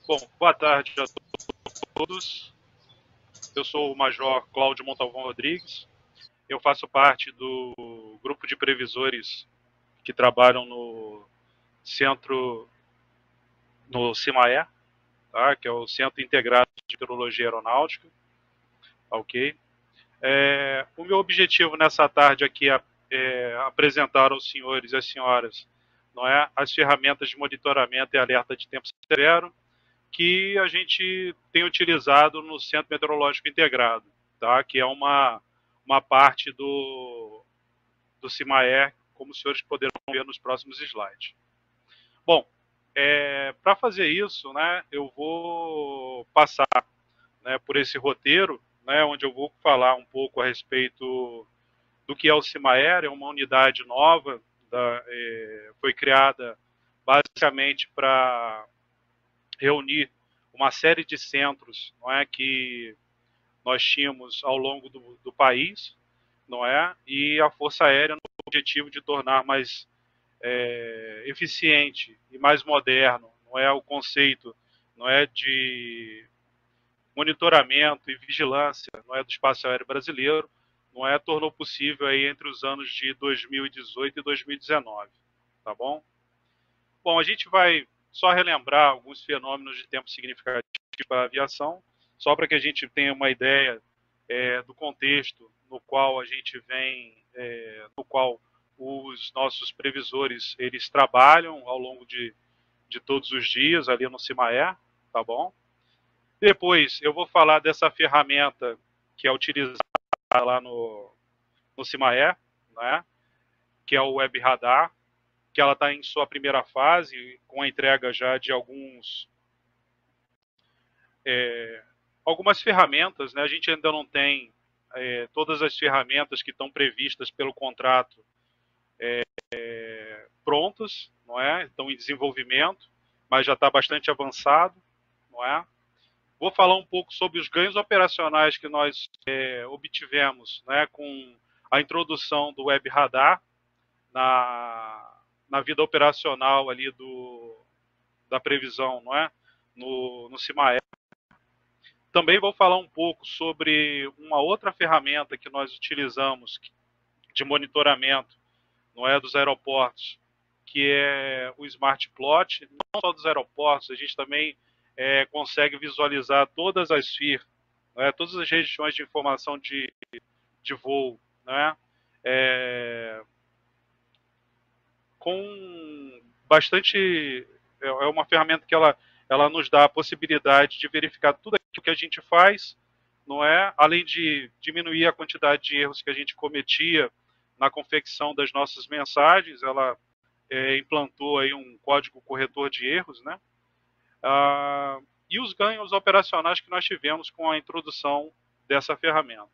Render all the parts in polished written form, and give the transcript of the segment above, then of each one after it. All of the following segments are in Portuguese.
Bom, boa tarde a todos. Eu sou o Major Cláudio Montalvão Rodrigues. Eu faço parte do grupo de previsores que trabalham no centro, no CIMAE, tá? Que é o Centro Integrado de Meteorologia Aeronáutica. Ok? O meu objetivo nessa tarde aqui é apresentar aos senhores e às senhoras, não é, as ferramentas de monitoramento e alerta de tempo severo que a gente tem utilizado no Centro Meteorológico Integrado, tá? Que é uma parte do CIMAER, como os senhores poderão ver nos próximos slides. Bom, para fazer isso, né, eu vou passar, né, por esse roteiro, né, onde eu vou falar um pouco a respeito do que é o CIMAER. É uma unidade nova, foi criada basicamente para reunir uma série de centros, não é, que nós tínhamos ao longo do país, não é, e a Força Aérea no objetivo de tornar mais eficiente e mais moderno, não é, o conceito, não é, de monitoramento e vigilância, não é, do espaço aéreo brasileiro, não é, tornou possível aí entre os anos de 2018 e 2019, tá bom? Bom, a gente vai só relembrar alguns fenômenos de tempo significativo para a aviação, só para que a gente tenha uma ideia do contexto no qual a gente vem, no qual os nossos previsores eles trabalham ao longo de todos os dias ali no CIMAER, tá bom? Depois eu vou falar dessa ferramenta que é utilizada lá no CIMAER, né? Que é o Web Radar, que ela está em sua primeira fase, com a entrega já de algumas ferramentas, né? A gente ainda não tem todas as ferramentas que estão previstas pelo contrato prontas, não é? Estão em desenvolvimento, mas já está bastante avançado, não é? Vou falar um pouco sobre os ganhos operacionais que nós obtivemos, né, com a introdução do Web Radar na vida operacional ali da previsão, não é? No CIMAER. Também vou falar um pouco sobre uma outra ferramenta que nós utilizamos de monitoramento, não é, dos aeroportos, que é o Smart Plot. Não só dos aeroportos, a gente também consegue visualizar todas as FIR, né, todas as regiões de informação de voo, né, com bastante. É uma ferramenta que ela nos dá a possibilidade de verificar tudo aquilo que a gente faz, não é? Além de diminuir a quantidade de erros que a gente cometia na confecção das nossas mensagens, ela implantou aí um código corretor de erros, né? E os ganhos operacionais que nós tivemos com a introdução dessa ferramenta.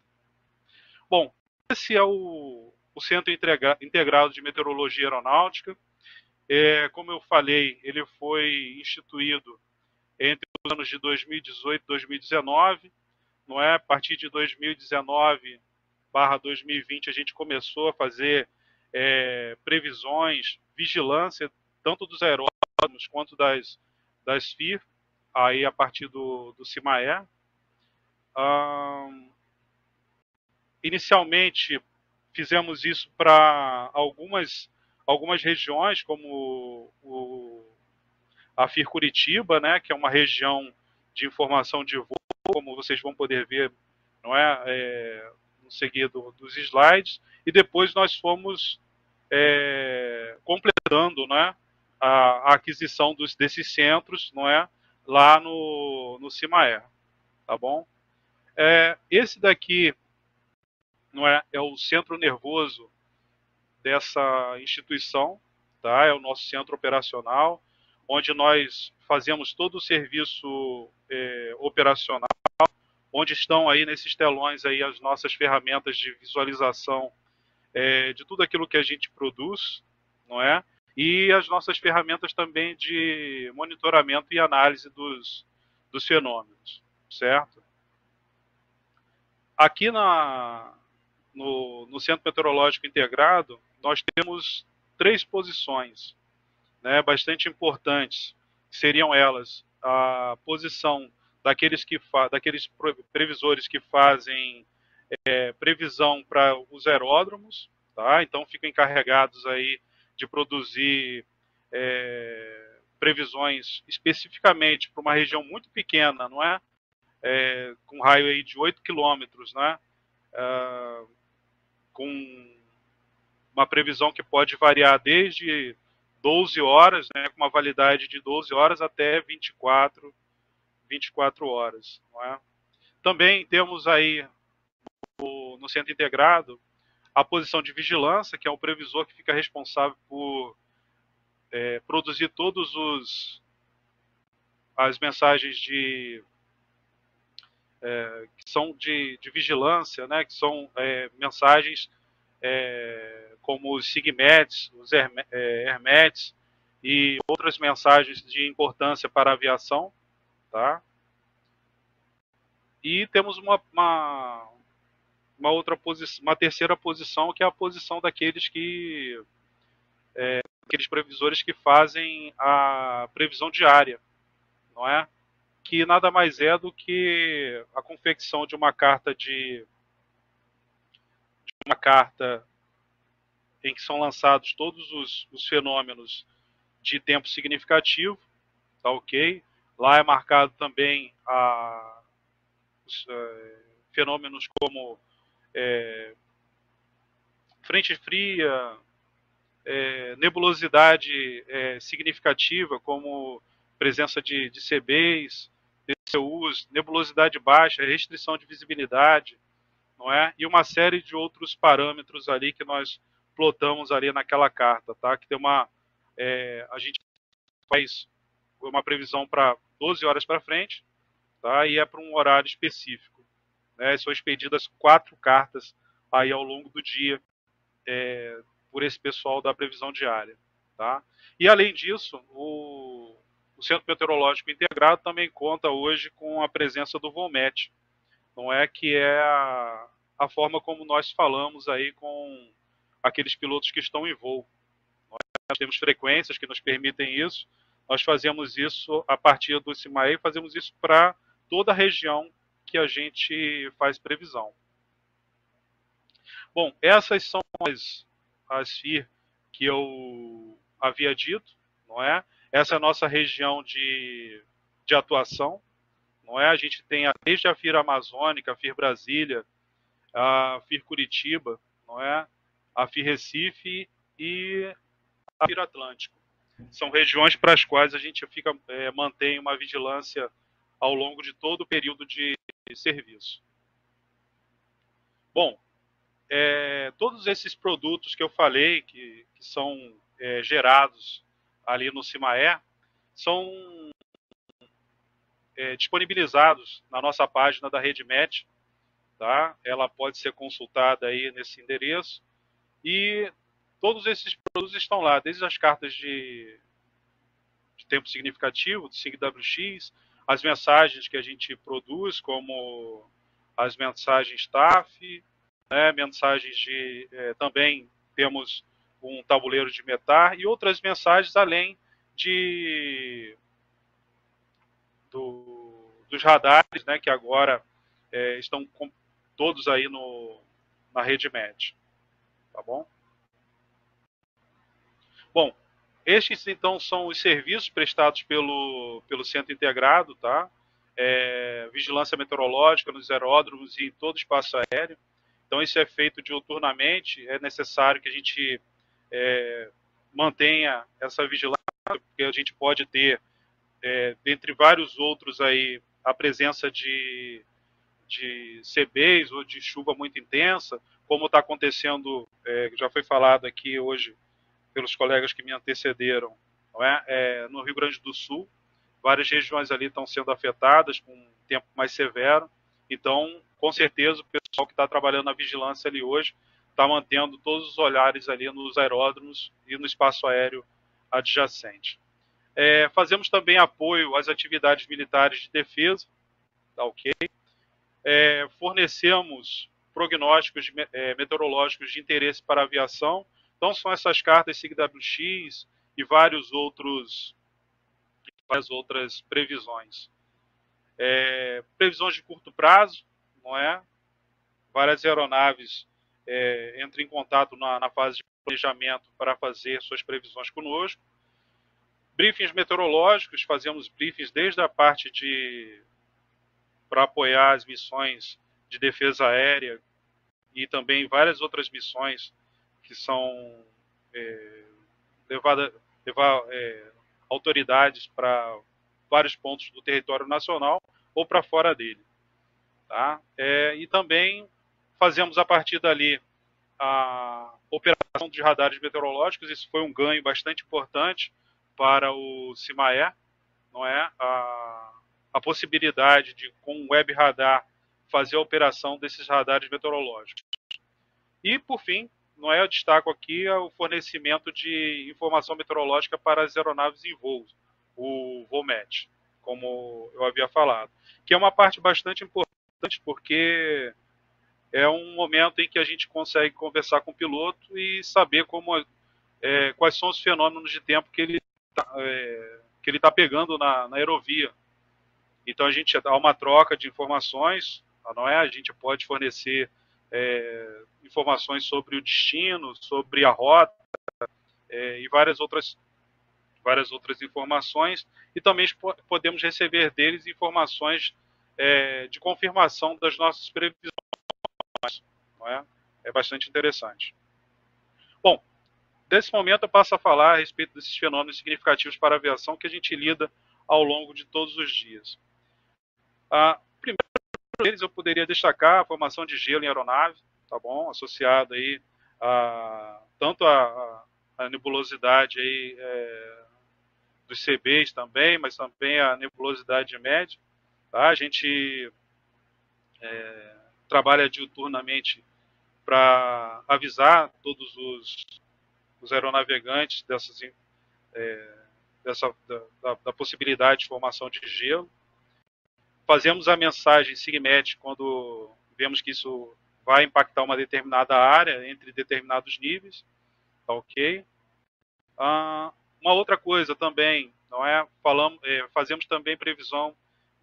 Bom, esse é o Centro Integrado de Meteorologia Aeronáutica. Como eu falei, ele foi instituído entre os anos de 2018 e 2019, não é? A partir de 2019/2020 a gente começou a fazer previsões, vigilância, tanto dos aeródromos quanto das FIR, aí a partir do CIMAER. Inicialmente fizemos isso para algumas regiões, como a FIR Curitiba, né, que é uma região de informação de voo, como vocês vão poder ver, não é, no seguido dos slides, e depois nós fomos completando, né, a aquisição desses centros, não é, lá no CIMAER, tá bom? Esse daqui, não é o centro nervoso dessa instituição, tá? É o nosso centro operacional, onde nós fazemos todo o serviço operacional, onde estão aí nesses telões aí as nossas ferramentas de visualização de tudo aquilo que a gente produz, não é? E as nossas ferramentas também de monitoramento e análise dos fenômenos, certo? Aqui no Centro Meteorológico Integrado, nós temos 3 posições, né, bastante importantes. Seriam elas a posição daqueles previsores que fazem previsão para os aeródromos, tá? Então ficam encarregados aí de produzir previsões especificamente para uma região muito pequena, não é? Com um raio aí de 8 quilômetros, né? Com uma previsão que pode variar desde 12 horas, né, com uma validade de 12 horas até 24 horas. Não é? Também temos aí no centro integrado a posição de vigilância, que é o previsor que fica responsável por produzir todos as mensagens que são de vigilância, né, que são mensagens como os SIGMETs, os HERMETs e outras mensagens de importância para a aviação, tá? E temos uma outra posição, uma terceira posição, que é a posição daqueles aqueles previsores que fazem a previsão diária, não é? Que nada mais é do que a confecção de uma carta em que são lançados todos os fenômenos de tempo significativo, tá ok? Lá é marcado também os fenômenos como frente fria, nebulosidade significativa, como presença de CBs, DCUs, nebulosidade baixa, restrição de visibilidade, não é? E uma série de outros parâmetros ali que nós plotamos ali naquela carta, tá? Que tem a gente faz uma previsão para 12 horas para frente, tá? E é para um horário específico, né? São expedidas 4 cartas aí ao longo do dia por esse pessoal da previsão diária, tá? E além disso, o Centro Meteorológico Integrado também conta hoje com a presença do Volmet, não é, que é a forma como nós falamos aí com aqueles pilotos que estão em voo. Nós temos frequências que nos permitem isso. Nós fazemos isso a partir do CIMAE, fazemos isso para toda a região que a gente faz previsão. Bom, essas são as FIR que eu havia dito, não é? Essa é a nossa região de atuação, não é? A gente tem desde a FIR Amazônica, a FIR Brasília, a FIR Curitiba, não é? A FIR Recife e a FIR Atlântico. São regiões para as quais a gente mantém uma vigilância ao longo de todo o período de serviço. Bom, todos esses produtos que eu falei, que são gerados ali no CIMAE, são disponibilizados na nossa página da RedeMet, tá? Ela pode ser consultada aí nesse endereço, e todos esses produtos estão lá, desde as cartas de tempo significativo, do SIGWX, as mensagens que a gente produz, como as mensagens TAF, né, mensagens também temos um tabuleiro de METAR e outras mensagens além dos radares, né, que agora estão todos aí na RedeMet. Tá bom? Bom, estes então são os serviços prestados pelo Centro Integrado, tá? Vigilância meteorológica nos aeródromos e em todo o espaço aéreo. Então isso é feito diuturnamente, é necessário que a gente mantenha essa vigilância, porque a gente pode ter, dentre vários outros aí, a presença de CBs ou de chuva muito intensa, como está acontecendo, já foi falado aqui hoje pelos colegas que me antecederam, não é? No Rio Grande do Sul, várias regiões ali estão sendo afetadas com um tempo mais severo, então, com certeza, o pessoal que está trabalhando na vigilância ali hoje está mantendo todos os olhares ali nos aeródromos e no espaço aéreo adjacente. Fazemos também apoio às atividades militares de defesa, tá ok? Fornecemos prognósticos meteorológicos de interesse para a aviação. Então, são essas cartas SIGWX e vários outros várias outras previsões. Previsões de curto prazo, não é? Várias aeronaves entram em contato na fase de planejamento para fazer suas previsões conosco. Briefings meteorológicos, fazemos briefings desde a parte para apoiar as missões de defesa aérea e também várias outras missões que são levar autoridades para vários pontos do território nacional ou para fora dele. Tá? E também fazemos a partir dali a operação de radares meteorológicos. Isso foi um ganho bastante importante para o CIMAE, não é? A possibilidade de, com o web radar, fazer a operação desses radares meteorológicos. E, por fim, não é, eu destaco aqui o fornecimento de informação meteorológica para as aeronaves em voo, o VOMET, como eu havia falado, que é uma parte bastante importante, porque é um momento em que a gente consegue conversar com o piloto e saber quais são os fenômenos de tempo que ele está pegando na aerovia. Então a gente dá uma troca de informações, não é? A gente pode fornecer informações sobre o destino, sobre a rota e várias outras informações, e também podemos receber deles informações de confirmação das nossas previsões. Não é? É bastante interessante. Bom, desse momento eu passo a falar a respeito desses fenômenos significativos para a aviação que a gente lida ao longo de todos os dias. Primeiro deles eu poderia destacar a formação de gelo em aeronave, tá bom? Associada aí tanto a nebulosidade aí, dos CBs também, mas também a nebulosidade média. Tá? A gente trabalha diuturnamente para avisar todos os aeronavegantes da possibilidade de formação de gelo. Fazemos a mensagem SIGMET quando vemos que isso vai impactar uma determinada área entre determinados níveis. Tá ok? Uma outra coisa também, não é? Fazemos também previsão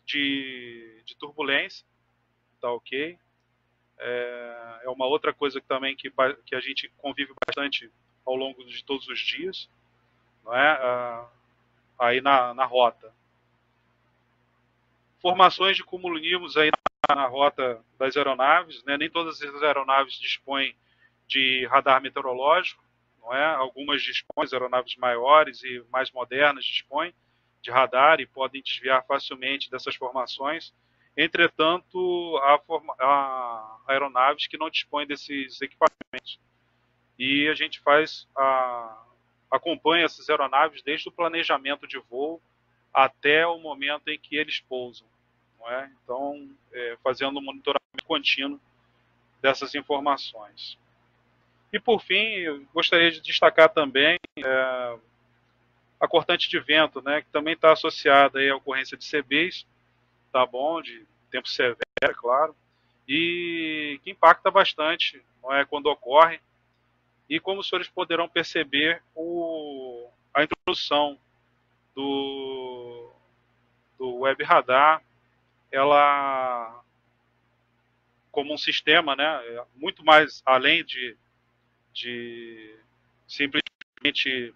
de turbulência. Tá ok? É uma outra coisa também que a gente convive bastante ao longo de todos os dias, não é? Aí na rota. Formações de cumulonimbus aí na rota das aeronaves, né? Nem todas as aeronaves dispõem de radar meteorológico, não é? Algumas dispõem, as aeronaves maiores e mais modernas dispõem de radar e podem desviar facilmente dessas formações. Entretanto, há aeronaves que não dispõem desses equipamentos. E a gente acompanha essas aeronaves desde o planejamento de voo até o momento em que eles pousam. Não é? Então, fazendo um monitoramento contínuo dessas informações. E, por fim, eu gostaria de destacar também a cortante de vento, né, que também está associada aí à ocorrência de CBs, tá bom, de tempo severo, é claro, e que impacta bastante, não é, quando ocorre. E como os senhores poderão perceber, a introdução do web radar, ela como um sistema, né, muito mais além de simplesmente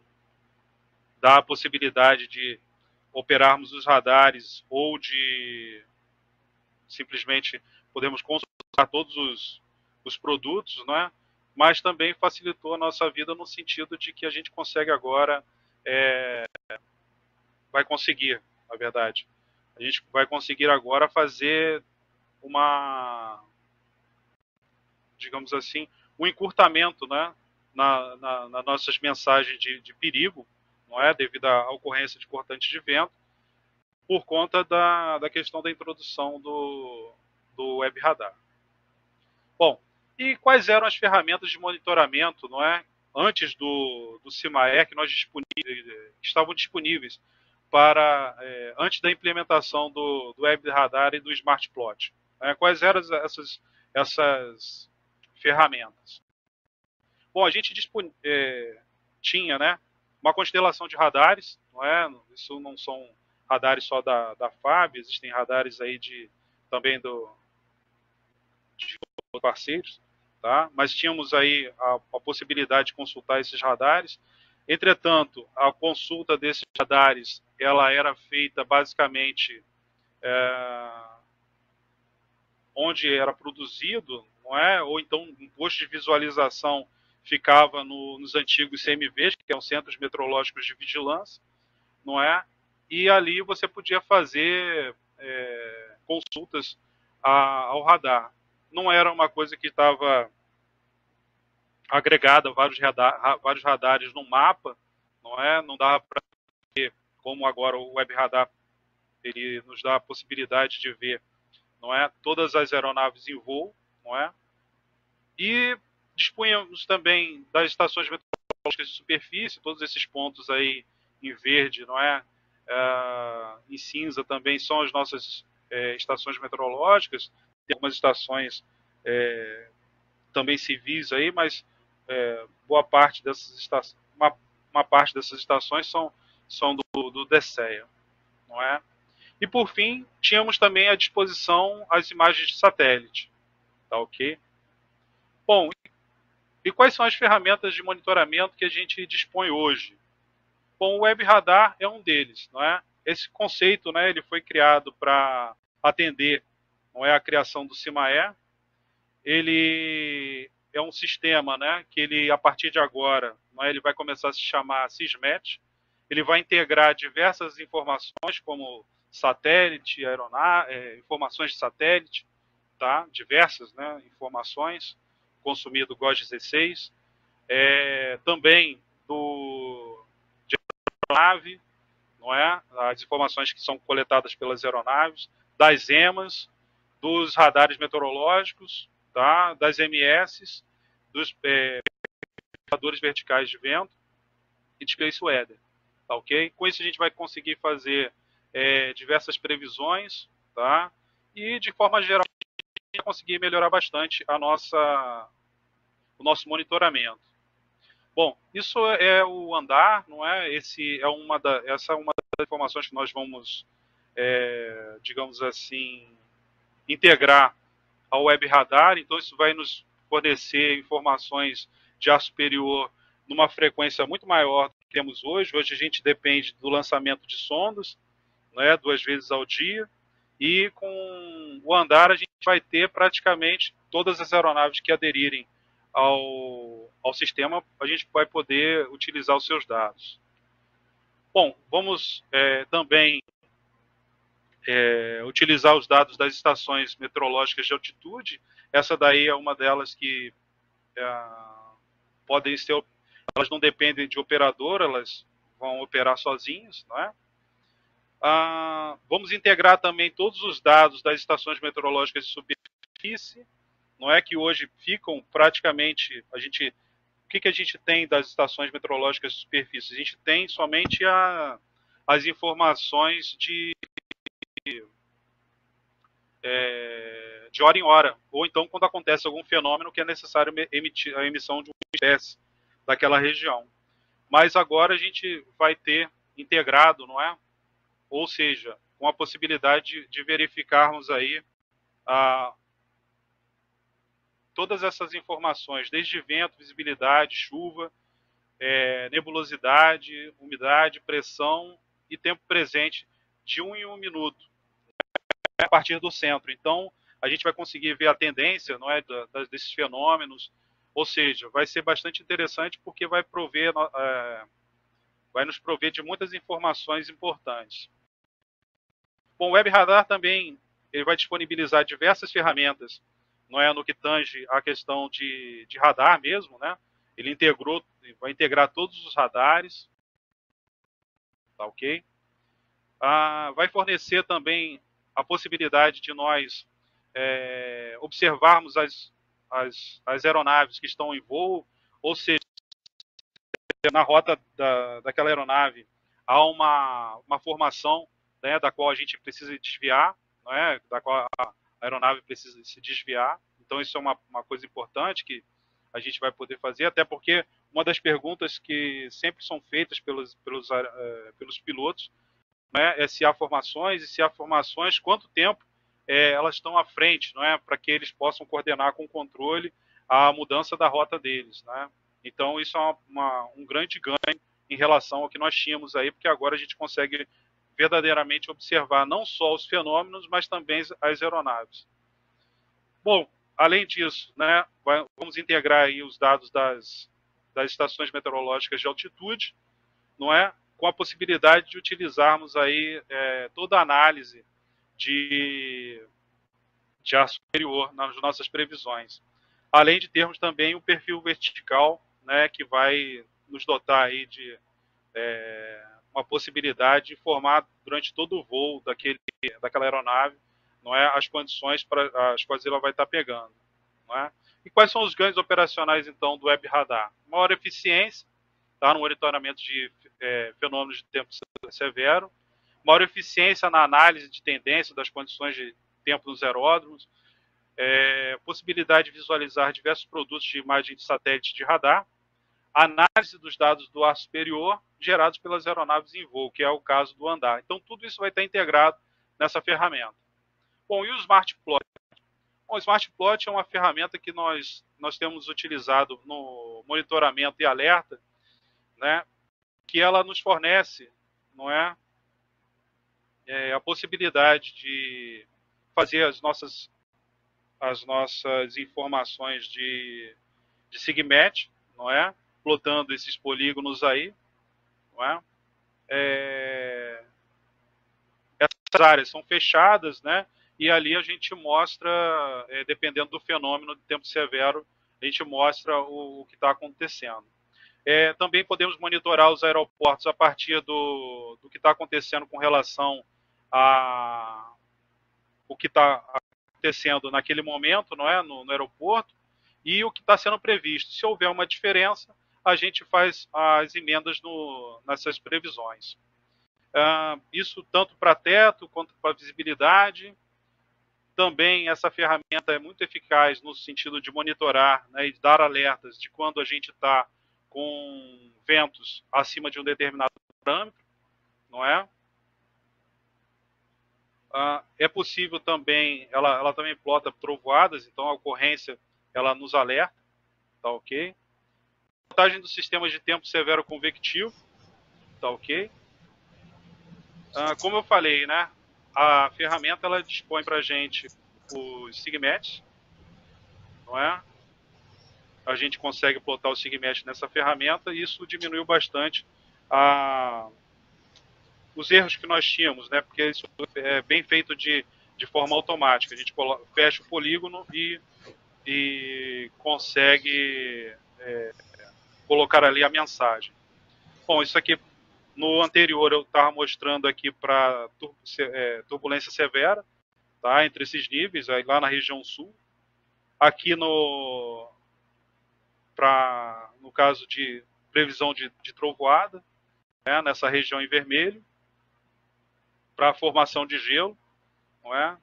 dar a possibilidade de operarmos os radares ou de simplesmente podemos consultar todos os produtos, né? Mas também facilitou a nossa vida no sentido de que a gente consegue agora, vai conseguir, na verdade, a gente vai conseguir agora fazer digamos assim, um encurtamento, né, nas nossas mensagens de perigo, não é, devido à ocorrência de cortantes de vento, por conta da questão da introdução do web radar. Bom, e quais eram as ferramentas de monitoramento, não é, antes do CIMAE que estavam disponíveis para antes da implementação do web radar e do smart plot? Quais eram essas ferramentas? Bom, a gente tinha, né, uma constelação de radares, não é? Isso não são radares só da FAB, existem radares aí também de parceiros, tá? Mas tínhamos aí a possibilidade de consultar esses radares. Entretanto, a consulta desses radares, ela era feita basicamente onde era produzido, não é? Ou então um posto de visualização ficava nos antigos CMVs, que são Centros Meteorológicos de Vigilância, não é? E ali você podia fazer consultas ao radar. Não era uma coisa que estava agregada a vários radares no mapa, não é? Não dava para ver, como agora o Web Radar ele nos dá a possibilidade de ver, não é? Todas as aeronaves em voo, não é? E dispunhamos também das estações meteorológicas de superfície, todos esses pontos aí em verde, não é? Em cinza também são as nossas estações meteorológicas. Tem algumas estações também civis aí, mas boa parte dessas estações, uma parte dessas estações são do DCEA, não é? E por fim, tínhamos também à disposição as imagens de satélite, tá ok? Bom, e quais são as ferramentas de monitoramento que a gente dispõe hoje? Bom, o Web Radar é um deles, não é? Esse conceito, né, ele foi criado para atender, não é, a criação do CIMAE. Ele é um sistema, né, que ele a partir de agora, não é, ele vai começar a se chamar SISMET. Ele vai integrar diversas informações como satélite, informações de satélite, tá? Diversas, né, informações consumido GOS 16, também de aeronave, não é? As informações que são coletadas pelas aeronaves, das EMAs, dos radares meteorológicos, tá? Das MS, dos indicadores verticais de vento e de Space Weather, tá ok? Com isso a gente vai conseguir fazer diversas previsões, tá? E de forma geral conseguir melhorar bastante o nosso monitoramento. Bom, isso é o andar, não é? Essa é uma das informações que nós vamos, digamos assim, integrar ao Web Radar. Então, isso vai nos fornecer informações de ar superior numa frequência muito maior do que temos hoje. Hoje a gente depende do lançamento de sondas, né, 2 vezes ao dia. E com o andar a gente vai ter praticamente todas as aeronaves que aderirem ao sistema, a gente vai poder utilizar os seus dados. Bom, vamos também utilizar os dados das estações meteorológicas de altitude. Essa daí é uma delas que podem ser, elas não dependem de operador, elas vão operar sozinhas, não é? Vamos integrar também todos os dados das estações meteorológicas de superfície, não é, que hoje ficam praticamente, o que a gente tem das estações meteorológicas de superfície? A gente tem somente as informações de hora em hora, ou então quando acontece algum fenômeno que é necessário emitir a emissão de uma espécie daquela região. Mas agora a gente vai ter integrado, não é? Ou seja, com a possibilidade de verificarmos aí todas essas informações, desde vento, visibilidade, chuva, nebulosidade, umidade, pressão e tempo presente de 1 em 1 minuto, a partir do centro. Então, a gente vai conseguir ver a tendência, não é, desses fenômenos, ou seja, vai ser bastante interessante porque vai nos prover de muitas informações importantes. Bom, o Web Radar também ele vai disponibilizar diversas ferramentas, não é, no que tange a questão de radar mesmo, né? Ele vai integrar todos os radares, tá ok? Vai fornecer também a possibilidade de nós observarmos as aeronaves que estão em voo, ou seja, na rota daquela aeronave há uma formação, né, da qual a gente precisa desviar, não é? Da qual a aeronave precisa se desviar. Então isso é uma coisa importante que a gente vai poder fazer, até porque uma das perguntas que sempre são feitas pelos pilotos né, se há formações e se há formações, quanto tempo elas estão à frente, não é, para que eles possam coordenar com controle a mudança da rota deles, né? Então isso é um grande ganho em relação ao que nós tínhamos aí, porque agora a gente consegue verdadeiramente observar não só os fenômenos, mas também as aeronaves. Bom, além disso, né, vamos integrar aí os dados das estações meteorológicas de altitude, não é, com a possibilidade de utilizarmos aí toda a análise de ar superior nas nossas previsões. Além de termos também o perfil vertical, né, que vai nos dotar aí de uma possibilidade de informar durante todo o voo daquela aeronave, não é, as condições para as quais ela vai estar pegando, não é? E quais são os ganhos operacionais então do Web Radar? Maior eficiência, tá, no monitoramento de fenômenos de tempo severo, maior eficiência na análise de tendência das condições de tempo nos aeródromos, possibilidade de visualizar diversos produtos de imagem de satélite de radar, análise dos dados do ar superior gerados pelas aeronaves em voo, que é o caso do Andar. Então, tudo isso vai estar integrado nessa ferramenta. Bom, e o Smart Plot? Bom, o Smart Plot é uma ferramenta que nós temos utilizado no monitoramento e alerta, né, que ela nos fornece, não é, a possibilidade de fazer as nossas informações de SIGMET, não é? Plotando esses polígonos aí, não é? Essas áreas são fechadas, né? E ali a gente mostra, dependendo do fenômeno de tempo severo, a gente mostra o que está acontecendo. Também podemos monitorar os aeroportos a partir do que está acontecendo com relação a o que está acontecendo naquele momento, não é, no aeroporto, e o que está sendo previsto. Se houver uma diferença, a gente faz as emendas nessas previsões. Isso tanto para teto quanto para visibilidade. Também essa ferramenta é muito eficaz no sentido de monitorar, né, e dar alertas de quando a gente está com ventos acima de um determinado parâmetro, não é? É possível também, ela também plota trovoadas, então a ocorrência ela nos alerta, tá ok? Montagem dos sistemas de tempo severo convectivo, tá ok? Como eu falei, né, a ferramenta ela dispõe para a gente os SIGMETs, não é? A gente consegue plotar o SIGMET nessa ferramenta e isso diminuiu bastante os erros que nós tínhamos, né? Porque isso é bem feito de forma automática. A gente fecha o polígono e consegue colocar ali a mensagem. Bom, isso aqui no anterior eu estava mostrando aqui para turbulência severa, tá? Entre esses níveis, aí lá na região sul. Aqui no caso de previsão de trovoada, né? Nessa região em vermelho, para a formação de gelo, não é?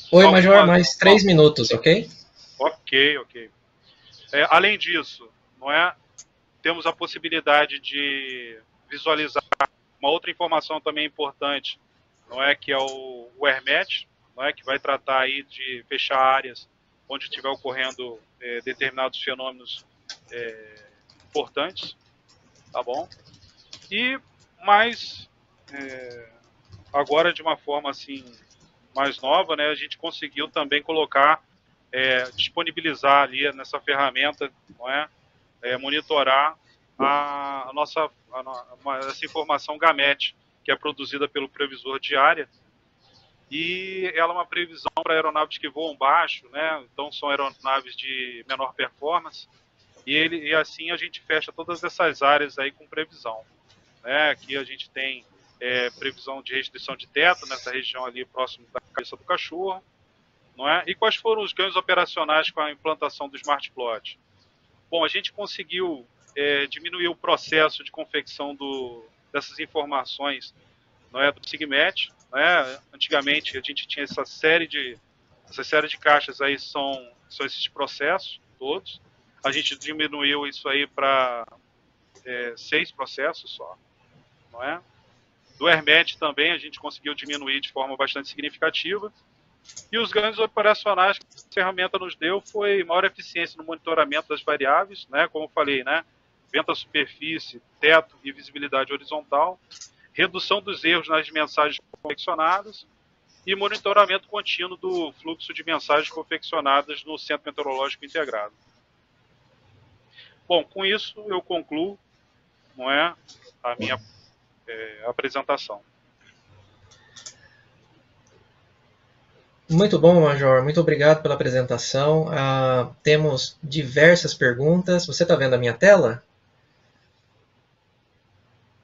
Oi, Major, mais 3 minutos, ok? Ok. Além disso, não é? Temos a possibilidade de visualizar uma outra informação também importante, não é, que é o ERMET, não é, que vai tratar aí de fechar áreas onde estiver ocorrendo determinados fenômenos importantes, tá bom? E mais agora de uma forma assim mais nova, né, a gente conseguiu também colocar, disponibilizar ali nessa ferramenta, não é, monitorar essa informação GAMET, que é produzida pelo previsor de área, e ela é uma previsão para aeronaves que voam baixo, né? Então são aeronaves de menor performance, e assim a gente fecha todas essas áreas aí com previsão, né? Aqui a gente tem previsão de restrição de teto nessa região ali próximo da cabeça do cachorro, não é? E quais foram os ganhos operacionais com a implantação do Smart Plot? Bom, a gente conseguiu diminuir o processo de confecção dessas informações, não é, do SIGMET, né? Antigamente a gente tinha essa série de caixas aí, são esses processos todos. A gente diminuiu isso aí para 6 processos só, não é? Do Hermet também a gente conseguiu diminuir de forma bastante significativa. E os ganhos operacionais que a ferramenta nos deu foi maior eficiência no monitoramento das variáveis, né? Como eu falei, né? Vento à superfície, teto e visibilidade horizontal, redução dos erros nas mensagens confeccionadas e monitoramento contínuo do fluxo de mensagens confeccionadas no Centro Meteorológico Integrado. Bom, com isso eu concluo, não é, a minha apresentação. Muito bom, Major. Muito obrigado pela apresentação. Temos diversas perguntas. Você está vendo a minha tela?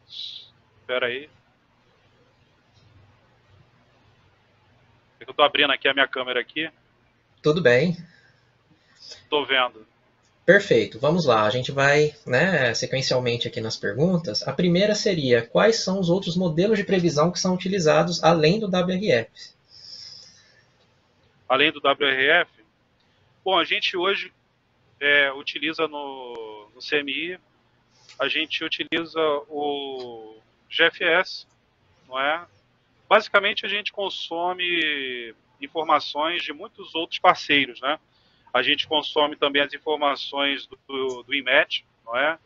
Espera aí. Eu estou abrindo aqui a minha câmera aqui. Tudo bem. Estou vendo. Perfeito. Vamos lá. A gente vai, né, sequencialmente aqui nas perguntas. A primeira seria: quais são os outros modelos de previsão que são utilizados além do WRF? Além do WRF? Bom, a gente hoje utiliza no CMI, a gente utiliza o GFS, não é? Basicamente, a gente consome informações de muitos outros parceiros, né? A gente consome também as informações do IMET, não é?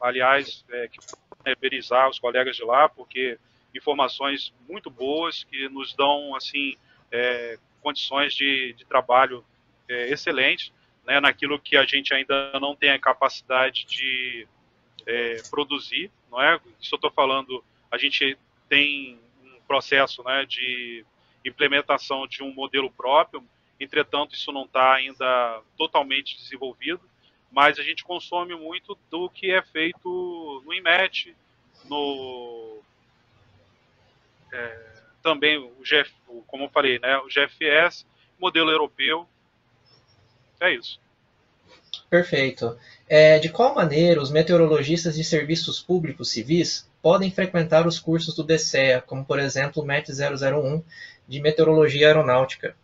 Aliás, que parabenizar os colegas de lá, porque informações muito boas que nos dão, assim, condições de trabalho excelentes, né? Naquilo que a gente ainda não tem a capacidade de produzir, não é? Isso eu estou falando, a gente tem um processo, né, de implementação de um modelo próprio, entretanto isso não está ainda totalmente desenvolvido, mas a gente consome muito do que é feito no IMET, também como eu falei, né, o GFS, modelo europeu, é isso. Perfeito. De qual maneira os meteorologistas de serviços públicos civis podem frequentar os cursos do DCEA, como por exemplo o MET 001 de Meteorologia Aeronáutica?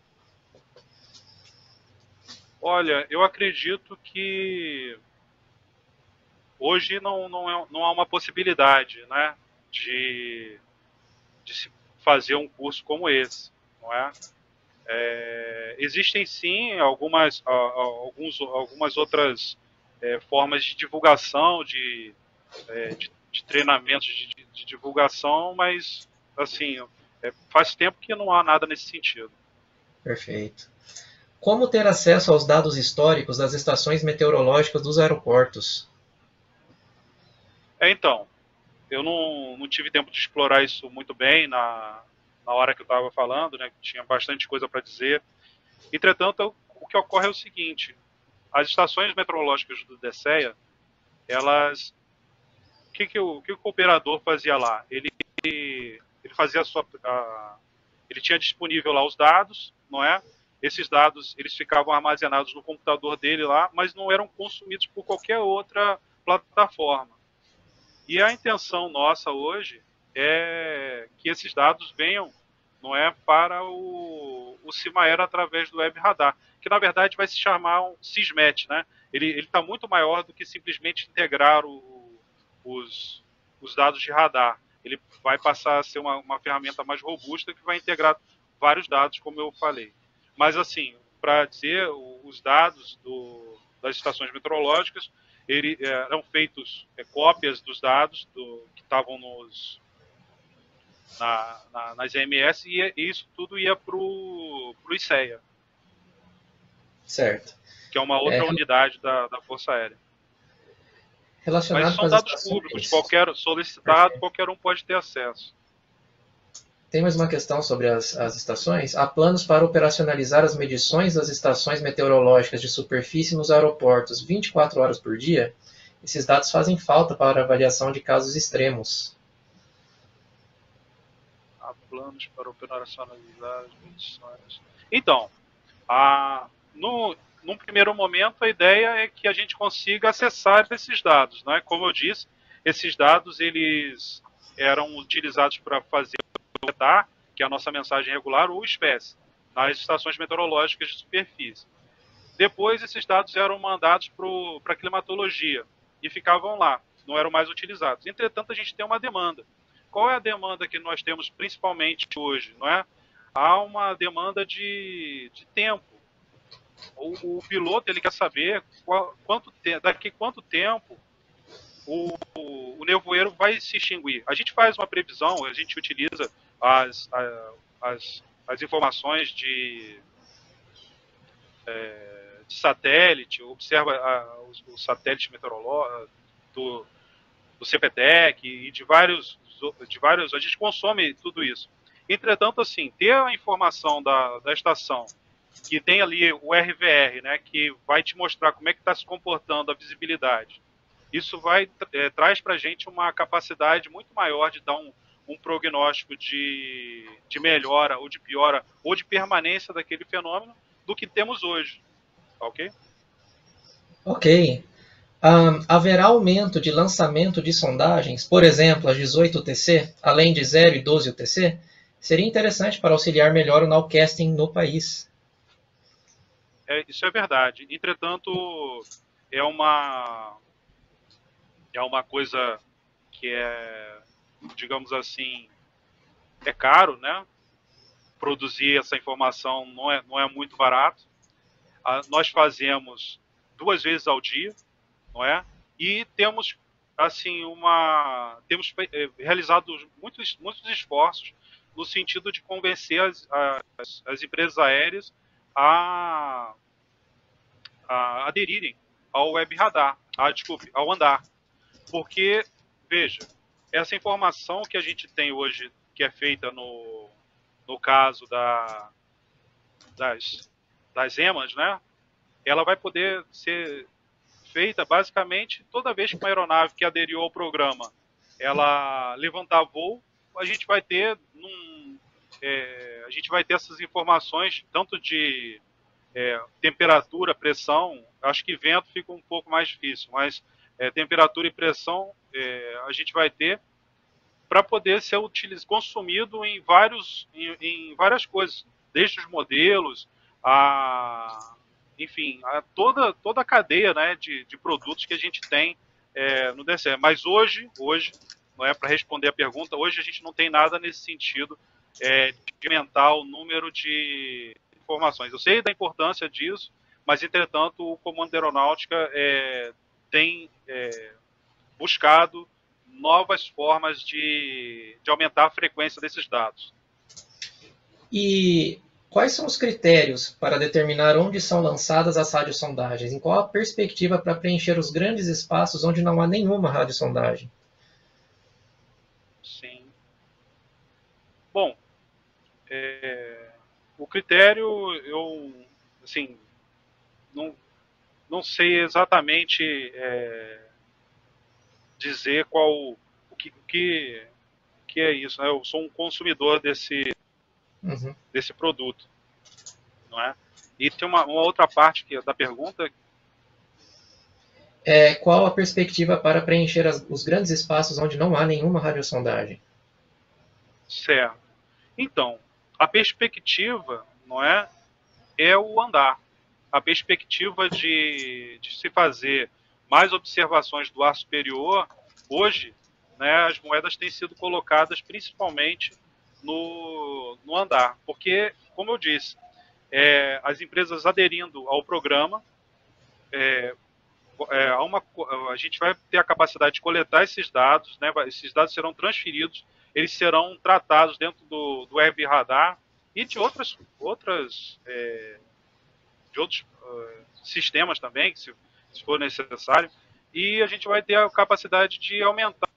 Olha, eu acredito que hoje não há uma possibilidade, né, de se fazer um curso como esse, não é? Existem sim algumas outras formas de divulgação, de treinamentos de divulgação, mas assim faz tempo que não há nada nesse sentido. Perfeito. Como ter acesso aos dados históricos das estações meteorológicas dos aeroportos? Então, eu não tive tempo de explorar isso muito bem na hora que eu estava falando, né? Tinha bastante coisa para dizer. Entretanto, o que ocorre é o seguinte: as estações meteorológicas do DCEA, elas, o que o operador fazia lá? Ele fazia ele tinha disponível lá os dados, não é? Esses dados eles ficavam armazenados no computador dele lá, mas não eram consumidos por qualquer outra plataforma. E a intenção nossa hoje é que esses dados venham, não é, para o CIMAERA através do Web Radar, que na verdade vai se chamar um SISMET, né? Ele está muito maior do que simplesmente integrar os dados de radar. Ele vai passar a ser uma ferramenta mais robusta que vai integrar vários dados, como eu falei. Mas assim, para dizer, os dados das estações meteorológicas eram feitos cópias dos dados que estavam nas EMS e isso tudo ia para o ICEA. Certo. Que é uma outra unidade da Força Aérea. Relacionado Mas são dados públicos, qualquer solicitado, qualquer um pode ter acesso. Tem mais uma questão sobre as estações. Há planos para operacionalizar as medições das estações meteorológicas de superfície nos aeroportos 24 horas por dia? Esses dados fazem falta para a avaliação de casos extremos. Há planos para operacionalizar as medições. Então, num primeiro momento, a ideia é que a gente consiga acessar esses dados, né? Como eu disse, esses dados eles eram utilizados para fazer o radar, que é a nossa mensagem regular, ou espécie, nas estações meteorológicas de superfície. Depois, esses dados eram mandados para a climatologia, e ficavam lá, não eram mais utilizados. Entretanto, a gente tem uma demanda. Qual é a demanda que nós temos principalmente hoje? Não é? Há uma demanda de tempo. O piloto ele quer saber daqui quanto tempo o nevoeiro vai se extinguir. A gente faz uma previsão, a gente utiliza as informações de satélite, observa os satélites meteorológicos do CPTEC e de vários, a gente consome tudo isso. Entretanto, assim, ter a informação da estação, que tem ali o RVR, né, que vai te mostrar como é que está se comportando a visibilidade, isso traz para a gente uma capacidade muito maior de dar um prognóstico de melhora ou de piora ou de permanência daquele fenômeno do que temos hoje. Ok? Ok. Haverá aumento de lançamento de sondagens, por exemplo, as 18 UTC, além de 0 e 12 UTC? Seria interessante para auxiliar melhor o nowcasting no país. Isso é verdade. Entretanto, é uma coisa que digamos assim, é caro, né? Produzir essa informação não é muito barato. Nós fazemos 2 vezes ao dia, não é? E temos assim temos realizado muitos esforços no sentido de convencer as empresas aéreas a aderirem ao Web Radar, ao Andar. Porque, veja, essa informação que a gente tem hoje, que é feita no caso das EMAs, né? Ela vai poder ser feita basicamente toda vez que uma aeronave que aderiu ao programa ela levantar voo, a gente vai ter essas informações tanto de temperatura, pressão. Acho que vento fica um pouco mais difícil, mas temperatura e pressão a gente vai ter para poder ser consumido em várias coisas, desde os modelos enfim, toda a cadeia, né, de produtos que a gente tem no DCE. Mas hoje, não é para responder a pergunta, hoje a gente não tem nada nesse sentido de aumentar o número de informações. Eu sei da importância disso, mas, entretanto, o Comando da Aeronáutica tem buscado novas formas de aumentar a frequência desses dados. E quais são os critérios para determinar onde são lançadas as radiosondagens? Em qual a perspectiva para preencher os grandes espaços onde não há nenhuma radiosondagem? Sim. Bom, o critério, eu assim, não sei exatamente dizer o que é isso, né? Eu sou um consumidor desse produto, não é? E tem uma outra parte da pergunta. Qual a perspectiva para preencher os grandes espaços onde não há nenhuma radiosondagem? Certo. Então, a perspectiva, não é o andar. A perspectiva de se fazer mais observações do ar superior, hoje, né, as moedas têm sido colocadas principalmente no andar. Porque, como eu disse, as empresas aderindo ao programa, a gente vai ter a capacidade de coletar esses dados, né, esses dados serão transferidos, eles serão tratados dentro do Web Radar e de outros sistemas também, se for necessário, e a gente vai ter a capacidade de aumentar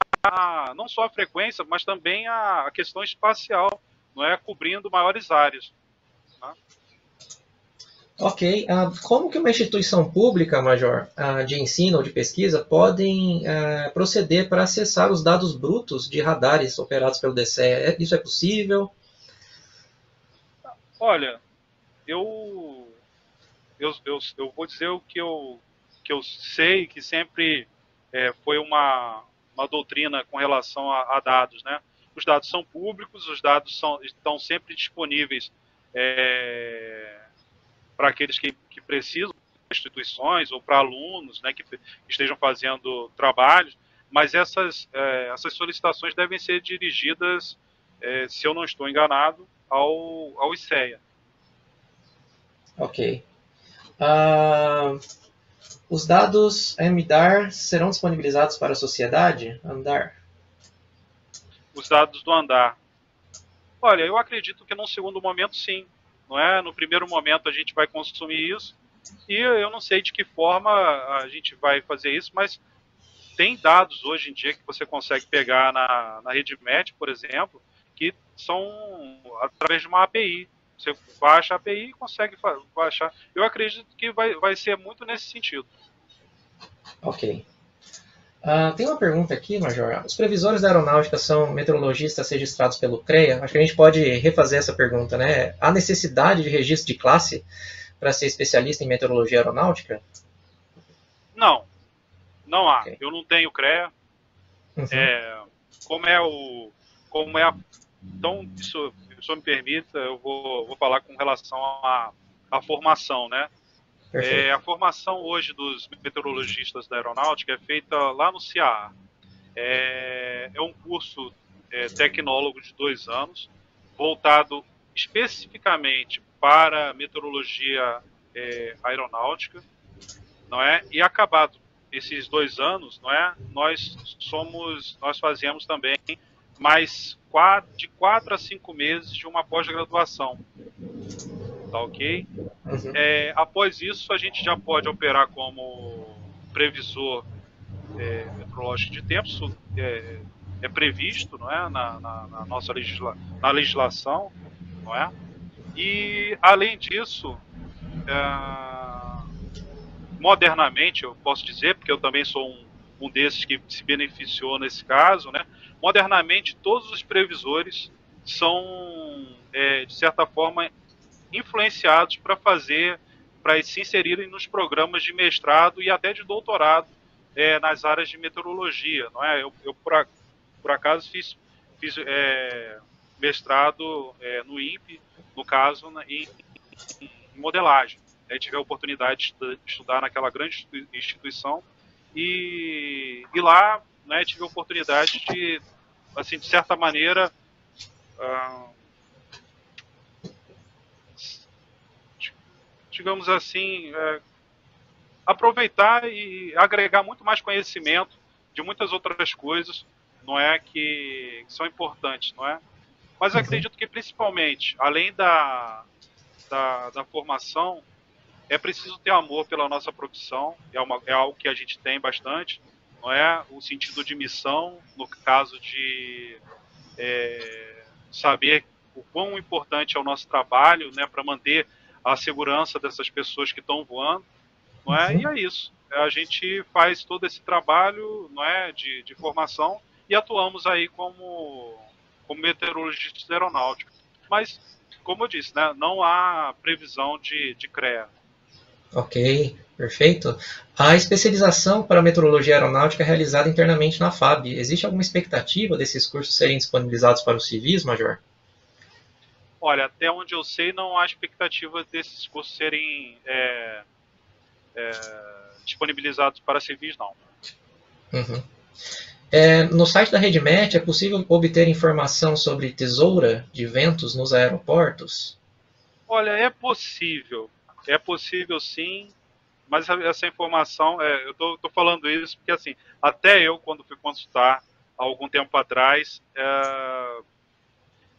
não só a frequência, mas também a questão espacial, não é, cobrindo maiores áreas. Tá? Ok. Como que uma instituição pública, Major, de ensino ou de pesquisa, podem proceder para acessar os dados brutos de radares operados pelo DCE? Isso é possível? Olha, eu vou dizer o que eu sei, que sempre foi uma doutrina com relação a dados, né? Os dados são públicos, os dados estão sempre disponíveis para aqueles que precisam. instituições ou para alunos, né, que estejam fazendo trabalhos, mas essas solicitações devem ser dirigidas, se eu não estou enganado, ao ICEA. Ok. Os dados AMDAR serão disponibilizados para a sociedade? AMDAR? Os dados do andar. Olha, eu acredito que num segundo momento sim. Não é? No primeiro momento a gente vai consumir isso e eu não sei de que forma a gente vai fazer isso, mas tem dados hoje em dia que você consegue pegar na RedMed, por exemplo, que são através de uma API. Você baixa a API e consegue baixar. Eu acredito que vai ser muito nesse sentido. Ok. Tem uma pergunta aqui, Major. Os previsores da aeronáutica são meteorologistas registrados pelo CREA? Acho que a gente pode refazer essa pergunta, né? Há necessidade de registro de classe para ser especialista em meteorologia aeronáutica? Não, não há. Okay. Eu não tenho CREA. Uhum. Então, isso me permita, eu vou falar com relação à formação, né? A formação hoje dos meteorologistas da aeronáutica é feita lá no CIAR. É um curso tecnólogo de 2 anos, voltado especificamente para meteorologia aeronáutica, não é? E acabado esses 2 anos, não é? Nós fazemos também mais de 4 a 5 meses de uma pós-graduação. Tá ok? Uhum. Após isso, a gente já pode operar como previsor meteorológico de tempo. Isso é previsto, não é? Na nossa legislação, não é? E, além disso, modernamente, eu posso dizer, porque eu também sou um desses que se beneficiou nesse caso, né? Modernamente, todos os previsores são, de certa forma, influenciados para se inserirem nos programas de mestrado e até de doutorado nas áreas de meteorologia, não é? Eu por acaso fiz mestrado no INPE, no caso, em modelagem. Tive a oportunidade de estudar naquela grande instituição e lá, né, tive a oportunidade de, assim, de certa maneira, digamos assim, aproveitar e agregar muito mais conhecimento de muitas outras coisas, não é, que são importantes, não é? Mas eu acredito que principalmente, além da formação, é preciso ter amor pela nossa profissão, é algo que a gente tem bastante, não é? O sentido de missão, no caso de saber o quão importante é o nosso trabalho, né, para manter a segurança dessas pessoas que estão voando, não é? E é isso. A gente faz todo esse trabalho, não é, de formação e atuamos aí como meteorologistas aeronáuticos. Mas, como eu disse, né, não há previsão de CREA. Ok, perfeito. A especialização para meteorologia aeronáutica é realizada internamente na FAB. Existe alguma expectativa desses cursos serem disponibilizados para os civis, Major? Olha, até onde eu sei, não há expectativa desses cursos serem disponibilizados para civis, não. Uhum. No site da RedMet é possível obter informação sobre tesoura de ventos nos aeroportos? Olha, é possível sim, mas essa informação, eu estou falando isso porque, assim, até eu, quando fui consultar há algum tempo atrás,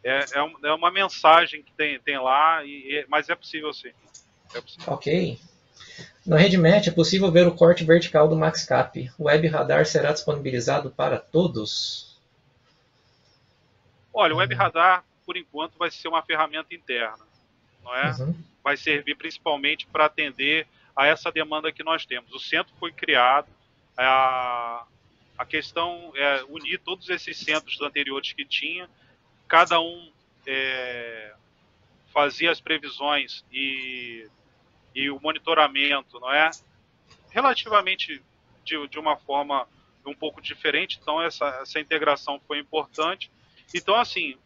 é uma mensagem que tem lá, mas é possível sim. É possível. Ok. Na RedMet é possível ver o corte vertical do MaxCap. O Web Radar será disponibilizado para todos? Olha, o Web Radar, por enquanto, vai ser uma ferramenta interna, não é? Uhum. Vai servir principalmente para atender a essa demanda que nós temos. O centro foi criado, a questão é unir todos esses centros anteriores que tinha, cada um fazia as previsões e o monitoramento, não é? Relativamente de uma forma um pouco diferente, então essa integração foi importante. Então, assim,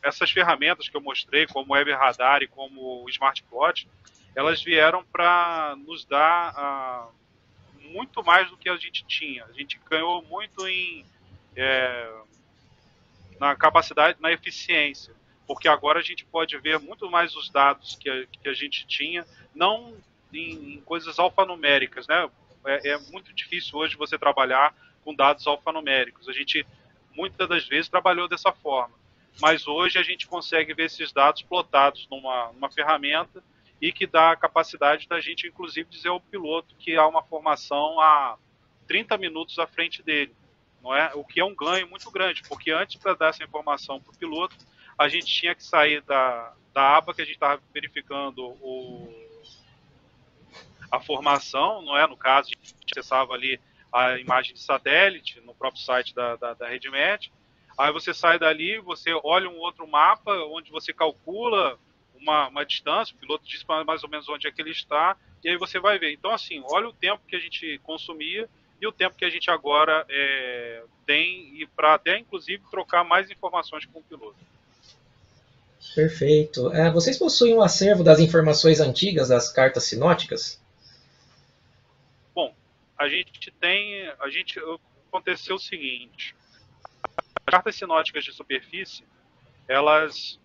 essas ferramentas que eu mostrei, como o Web Radar e como o Smart Plot, elas vieram para nos dar muito mais do que a gente tinha. A gente ganhou muito na capacidade, na eficiência, porque agora a gente pode ver muito mais os dados que a gente tinha, não em coisas alfanuméricas, né? É muito difícil hoje você trabalhar com dados alfanuméricos. A gente, muitas das vezes, trabalhou dessa forma. Mas hoje a gente consegue ver esses dados plotados numa ferramenta e que dá a capacidade da gente, inclusive, dizer ao piloto que há uma formação a 30 minutos à frente dele. Não é? O que é um ganho muito grande, porque antes, para dar essa informação para o piloto, a gente tinha que sair da aba que a gente estava verificando a formação, não é? No caso, a gente acessava ali a imagem de satélite no próprio site da RedMet. Aí você sai dali, você olha um outro mapa onde você calcula uma distância, o piloto diz mais ou menos onde é que ele está, e aí você vai ver. Então, assim, olha o tempo que a gente consumia e o tempo que a gente agora tem, e para até, inclusive, trocar mais informações com o piloto. Perfeito. Vocês possuem um acervo das informações antigas das cartas sinóticas? Bom, aconteceu o seguinte, as cartas sinóticas de superfície, elas,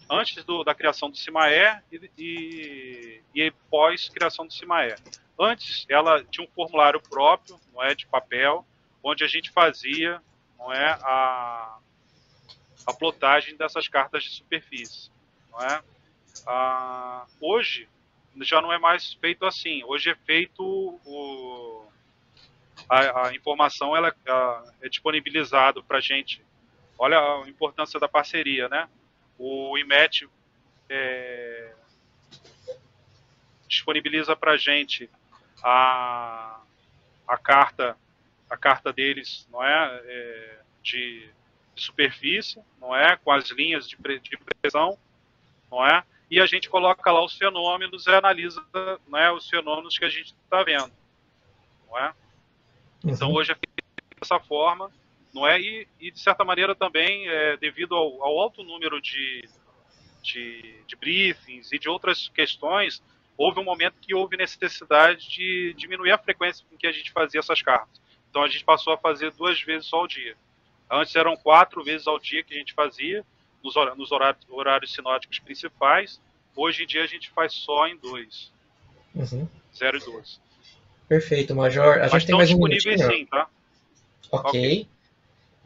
antes da criação do CIMAE e pós criação do CIMAE. Antes, ela tinha um formulário próprio, não é, de papel, onde a gente fazia, não é, a plotagem dessas cartas de superfície, não é? Hoje já não é mais feito assim. Hoje é feito a informação, ela é disponibilizado para a gente. Olha a importância da parceria, né? O IMET disponibiliza para a gente a carta deles, não é, de superfície, não é, com as linhas de pressão, não é, e a gente coloca lá os fenômenos e analisa, não é, os fenômenos que a gente está vendo, não é. Então hoje é feito dessa forma, não é, e de certa maneira também, devido ao alto número de briefings e de outras questões, houve um momento que houve necessidade de diminuir a frequência com que a gente fazia essas cartas. Então a gente passou a fazer 2 vezes só ao dia. Antes eram 4 vezes ao dia que a gente fazia, nos horários sinóticos principais. Hoje em dia a gente faz só em 2. 0 e 12. Perfeito, Major. A Mas gente tem estão mais um disponíveis minutinho. sim, tá? Ok.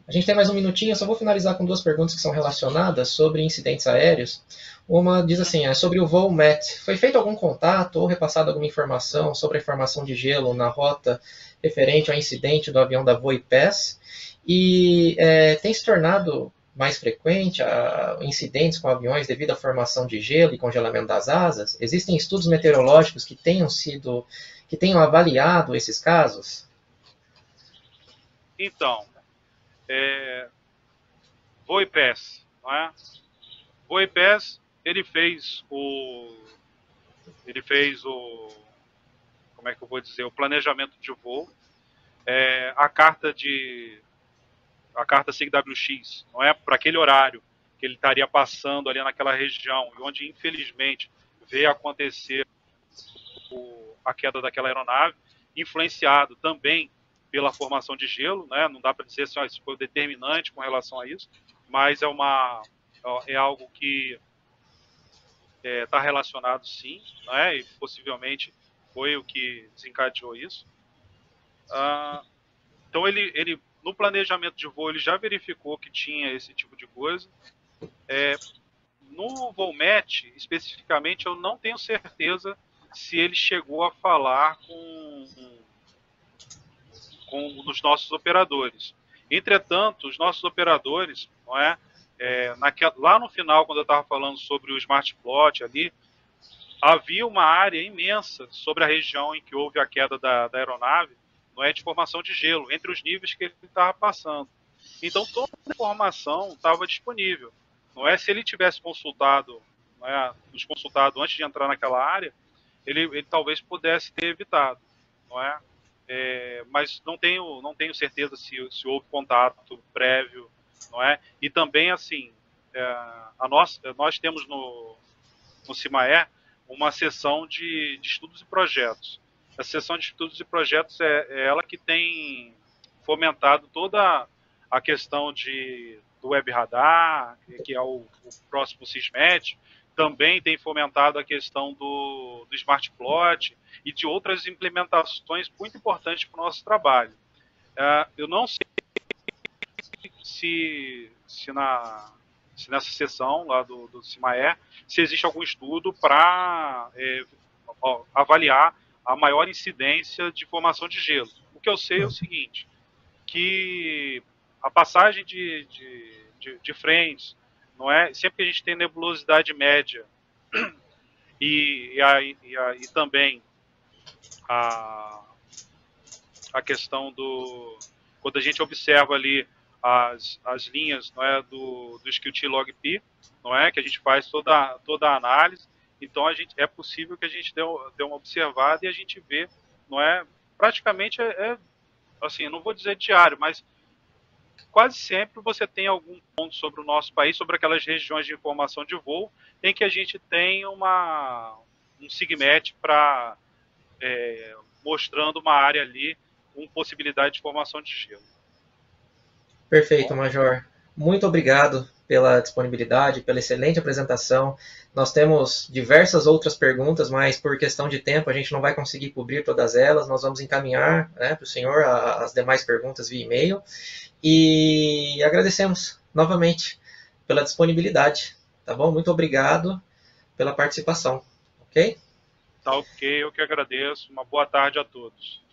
A gente tem mais um minutinho, eu só vou finalizar com 2 perguntas que são relacionadas sobre incidentes aéreos. Uma diz assim, sobre o voo MET. Foi feito algum contato ou repassado alguma informação sobre a formação de gelo na rota referente ao incidente do avião da VoiPass? E tem se tornado mais frequente incidentes com aviões devido à formação de gelo e congelamento das asas? Existem estudos meteorológicos que tenham avaliado esses casos? Então, VoiPass, não é? VoiPass, ele fez como é que eu vou dizer, o planejamento de voo, a carta SIGWX, não é, para aquele horário que ele estaria passando ali naquela região, onde infelizmente veio acontecer a queda daquela aeronave, influenciado também pela formação de gelo, né? Não dá para dizer se isso foi determinante com relação a isso, mas é algo que está relacionado sim, né? E possivelmente foi o que desencadeou isso. Então ele no planejamento de voo ele já verificou que tinha esse tipo de coisa. No VOMET, especificamente, eu não tenho certeza se ele chegou a falar com os nossos operadores. Entretanto, os nossos operadores, não é, lá no final, quando eu estava falando sobre o Smart Plot ali, havia uma área imensa sobre a região em que houve a queda da aeronave, não é, de formação de gelo, entre os níveis que ele estava passando. Então, toda a informação estava disponível. Não é, se ele tivesse consultado, não é, nos consultado antes de entrar naquela área, ele talvez pudesse ter evitado, não é? Mas não tenho certeza se houve contato prévio, não é? E também assim, nós temos no CIMAE uma sessão de estudos e projetos. A sessão de estudos e projetos é ela que tem fomentado toda a questão do Web Radar, que é o próximo SysMed, também tem fomentado a questão do Smart Plot e de outras implementações muito importantes para o nosso trabalho. Eu não sei se nessa sessão lá do CIMAE, se existe algum estudo para avaliar a maior incidência de formação de gelo. O que eu sei é o seguinte, que a passagem de frentes, não é? Sempre que a gente tem nebulosidade média e também a questão quando a gente observa ali as linhas, não é, do Sqt log P, não é, que a gente faz toda a análise, então é possível que a gente dê uma observada e a gente vê, não é, praticamente assim, não vou dizer diário, mas quase sempre você tem algum ponto sobre o nosso país, sobre aquelas regiões de informação de voo, em que a gente tem um SIGMET para mostrando uma área ali com possibilidade de formação de gelo. Perfeito, Major. Muito obrigado pela disponibilidade, pela excelente apresentação. Nós temos diversas outras perguntas, mas por questão de tempo a gente não vai conseguir cobrir todas elas. Nós vamos encaminhar, né, para o senhor as demais perguntas via e-mail. E agradecemos novamente pela disponibilidade. Tá bom? Muito obrigado pela participação. Ok? Tá ok, eu que agradeço. Uma boa tarde a todos.